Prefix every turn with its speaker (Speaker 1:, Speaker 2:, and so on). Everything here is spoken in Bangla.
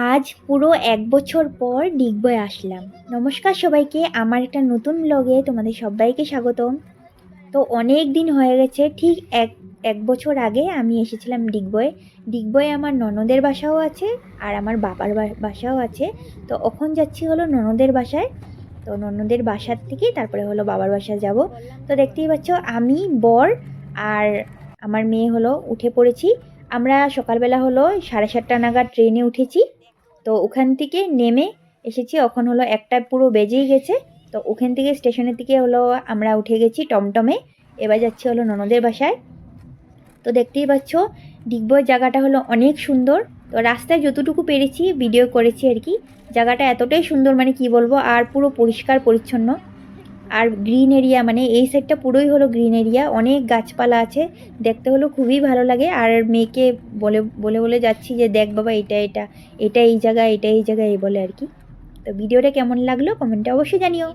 Speaker 1: আজ পুরো ১ বছর পর ডিগবয়ে আসলাম। নমস্কার সবাইকে, আমার একটা নতুন ব্লগে তোমাদের সবাইকে স্বাগতম। তো অনেক দিন হয়ে গেছে, ঠিক এক বছর আগে আমি এসেছিলাম ডিগবয়ে। ডিগবয়ে আমার ননদের বাসাও আছে আর আমার বাবার বাসাও আছে। তো এখন যাচ্ছি হলো ননদের বাসায়। তো ননদের বাসার থেকে তারপরে হলো বাবার বাসায় যাব। তো দেখতেই পাচ্ছ আমি, বর আর আমার মেয়ে হলো উঠে পড়েছি। আমরা সকালবেলা হলো 7:30 নাগাদ ট্রেনে উঠেছি। তো ওখান থেকে নেমে এসেছি, এখন হলো একটা পুরো বেজেই গেছে। তো ওখান থেকে স্টেশনের থেকে হলো আমরা উঠে গেছি টমটমে। এবার যাচ্ছি হলো ননদের বাসায়। তো দেখতেই পাচ্ছ ডিগবই জায়গাটা হলো অনেক সুন্দর। তো রাস্তায় যতটুকু পেরেছি ভিডিও করেছি আর কি। জায়গাটা এতটাই সুন্দর, মানে কি বলবো, আর পুরো পরিষ্কার পরিচ্ছন্ন আর গ্রিন এরিয়া, মানে এই সাইডটা পুরোই হলো গ্রিন এরিয়া, অনেক গাছপালা আছে, দেখতে হলো খুবই ভালো লাগে। আর মেয়েকে বলে বলে বলে যাচ্ছি যে দেখ বাবা, এটা এই জায়গা, এটা এই জায়গা, এই বলে আর কি। তো ভিডিওটা কেমন লাগলো কমেন্টে অবশ্যই জানিও।